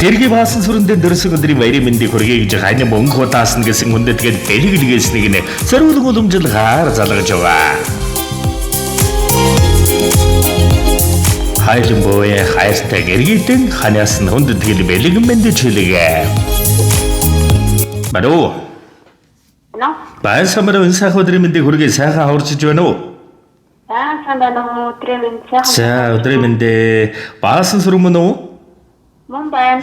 Тэргийн баасан сүрэндээ дөрсөн өдрийн баярын мэндийг хүргэе гэж хааны мөнгө удаасан гэсэн хүндэд тэгээд бэлгэлгээснийг нэ зориулан уламжлахаар залгаж байгаа. Хайлан бooя хайртай гэргитэн ханаас нь хүндэд тэгээд бэлгэн мэндийг чилгээ. Баруу. Баян самбар өнсөх өдрийн мэндийг хүргэе сайхан хурцж байна уу? Баян самбар өдрийн мэнд сайхан. За өдрийн мэндээ баасан сүрэн мөн үү?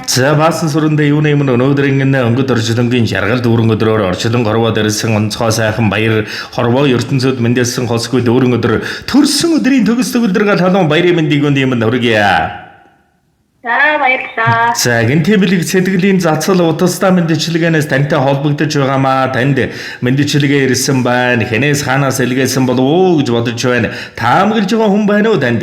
За баасан сүрэндээ юуны юм өнөөдрийн өнгөд орчлонгийн жаргал дүүрэн өдрөөр орчлон хорвоо дэрсэн онцгой сайхан баяр хорвоо ертөнцөд мэндэлсэн хосгүй дүүрэн өдөр төрсөн өдрийн төгс төгөлдрөг халуун баярын мэндийг өнд юм хүргье. За баярлалаа. За гинти бэлэг сэтгэлийн зацал утастай мэдчилгээнээс тантай холбогдож байгаамаа танд мэдчилгээ ирсэн байна. Хэнээс хаанаас илгээсэн болов уу гэж бодож байна. Таамаглаж байгаа хүн байна уу танд?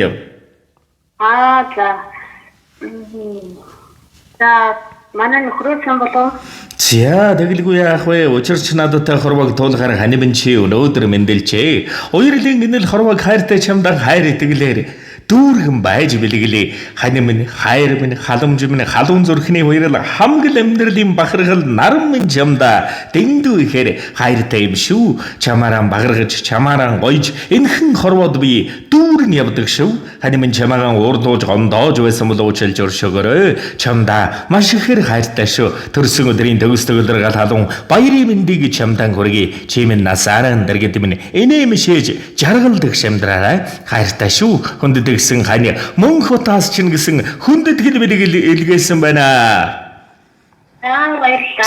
За манай нөхрөөсөн болов. За тэгэлгүй яах вэ? Учирч надтай хорвог туулахаар ханибэн чи өнөөдөр мэндэлчээ. Уярлын гинэл хорвог хайртай чамдан хайр итгэлээр дүүргэн байж бэлгэлээ. Ханибэн хайр минь халамж минь халуун зүрхний уярал хамгал амьдралын бахархал наран минь чамда дэндүү ихээр хайртай юм шүү. Чамаараа багаргаж чамаараа гойж энхэн хорвоод би дүүрэн явдаг шүү. Ханибэн чамаагаа уурдууж гондоож байсан бол уучлж өршөөгөөрэй. Чамда маш ихээр хайртай шүү. Төрсөн өдрийн төгс төгөлдөр гал халуун баярын мэндийг чамдан хүргэе. Чимэн насааран дэргэд минь энэмшээж жаргалдаг шамдраарай. Хайртай шүү. Хүндэд гэсэн хань мөнх утаас чинь гэсэн хүндэд хэл бэлэг илгээсэн байна.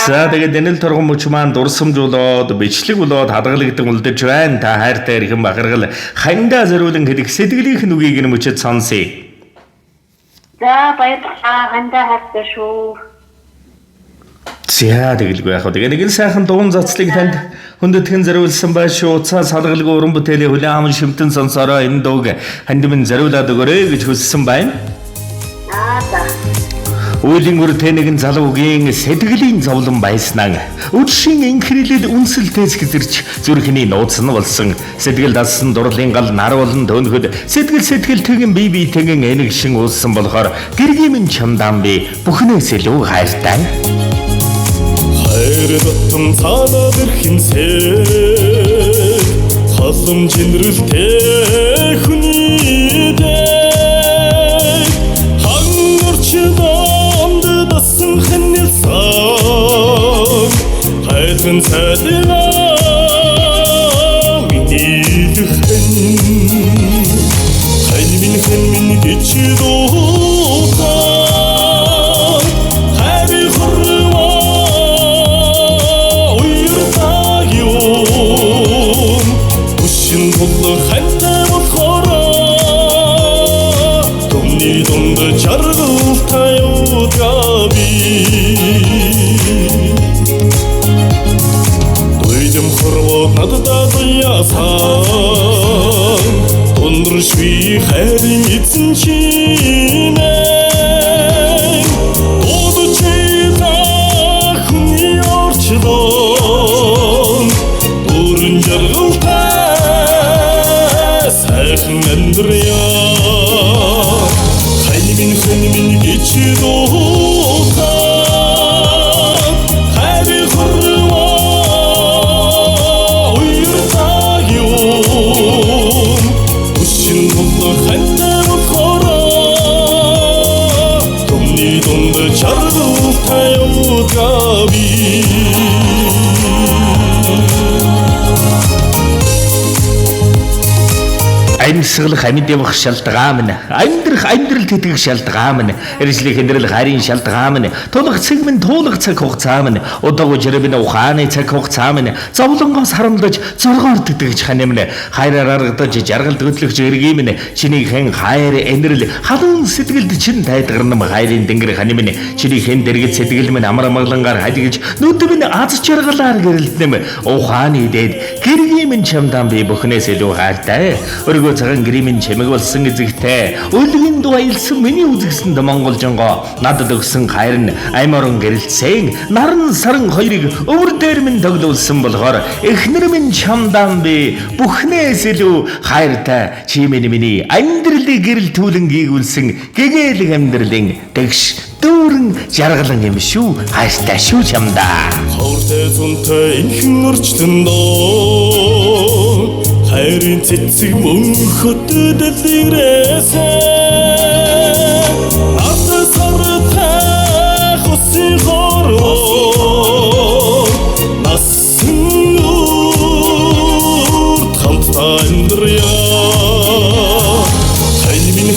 За тэгээд энэл торгон мөч маань дурсамжуулаад бичлэг болоод хадгалагдсан үлдэж байна. Та хайртай ирхэн бахаргал хандаа зориулан хэлэх сэтгэлийнх нь үгийг нь мөчөд сонсъё. За баярлалаа. Хандаа хайртай шүү. За тэгэлгүй яах вэ? Тэгээд нэг л сайхан дуун зацлыг танд хүндэтгэн зориулсан байх шүү. Уцаа салгалгүй уран бүтээлийн хүлээн аван шимтэн сонсороо энэ дууг хандимын зориулаад өгөөрэй гэж хүссэн байна. За. Үеийн үртэй нэгэн залуугийн сэтгэлийн зовлон байснаа өдшийн инхрэлэл үнсэлтээс хэзэрч зүрхний нууц нь болсон. Сэтгэл дассан дурлын гал нар болон төнөхөд сэтгэл тэгэн бие биетэйгэн энэгшин уусан болохоор гэргийн минь чамдаан би бүхнээс илүү хайртай. Хайр дотн цаанаа дэрхинсээ хасам чинрэлтэй хүний дэ хангорчдонд дасан хэнэлсэн хайрын цайлаа миний хэн хэнмин гэчдөө хайртай болохоор томны донд жаргалтай удааби дойдом хорвоо надад яасан тундршви хайрын эзэн чинээ одочита хүний орчлон дөрөн жаргалтай Эндрия хэнмин гэчдөө хайр хорвоо уйртаг юм үшин болон хайртай болохоор томны донд жаргалтай удааби Амьсгал амьд явах шалтгаан минь амьдрал тэтгэх шалтгаан минь эржлэх хэндрэл харийн шалтгаан минь тулах цэг минь туулах цаг хугацаа минь удаагүй жирэмэн ухааны цаг хугацаа минь зовлонгоос харамлаж зоргоор тэтгэж хань минь хайраар аргадаж жаргал төтлөгч эргийн минь чиний хэн хайр энэрл халуун сэтгэлд чин тайлгарнам хайрын дэнгэр хань минь чиний хэн дэргэд сэтгэл минь амар амгалангаар хажигж нүд минь аз жаргалаар гэрэлтнэм ухааны дээд гэргийн минь чамдаан би бүхнээс илүү хайртай өргөө цагаан гэрийн чимэг болсон эзэгтэй өлгийн дуайлсан миний үзэгсэнд монголжонго надад өгсөн хайр нь айморон гэрэлцэн наран саран хоёрыг өвөр дээр минь тоглуулсан болохоор эхнэр минь чамдаан би бүхнээс илүү хайртай чи миний амьдралыг гэрэлтүүлэн гийгүүлсэн гэгээлэг амьдралын тэгш дүүрэн жаргалан юм шүү. Хайртай шүү чамдаа. Хавртай зунтай инхэн орчлон доо хайрын цэцэг мөнхөд дэлгэрээсээ арта сартай хосын хороо насан нүрт хамтдаа амьдрья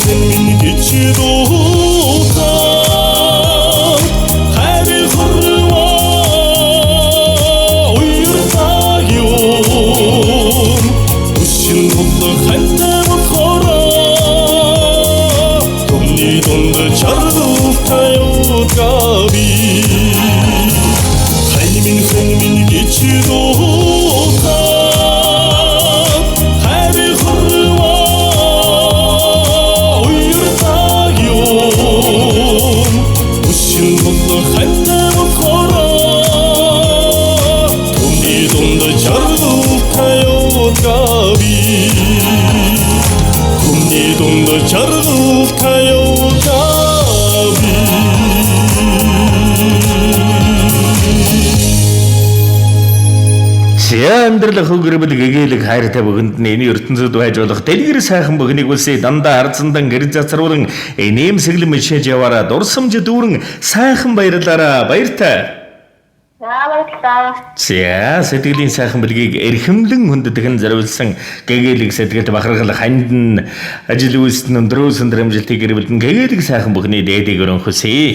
хэн минь гэж дуудаа хайрын хорвоо уйртаа юм үсчин болдог хантай болохоор томний донд чаргуутай удааби хэн минь гэж дуудаа хайрын хорвоо уйртаа юм үсчин болдог хантай болохоор томний донд чаргуутай удааби томний донд чаргуутай удааби Амьдрал хөгөрбөл гэгээлэг хайртай бөгөнд нь энэ ертөнцид байж болох дэлгэр сайхан бөгнийг үлсээ дандаа арцандан гэр зацруулан энээмсэглэн мишээж яваараа дурсамж дүүрэн сайхан баярлаараа баяртай. За баярлалаа. За сэтгэлийн сайхан бэлгийг эрхэмлэн хүндэтгэн зориулсан гэгээлэг сэтгэлд бахархал ханд нь ажил үйлс нь өндрөөсөн драмжилтыг гэрбэлдэн гэгээлэг сайхан бөгний дээдэг өрөн хүсье.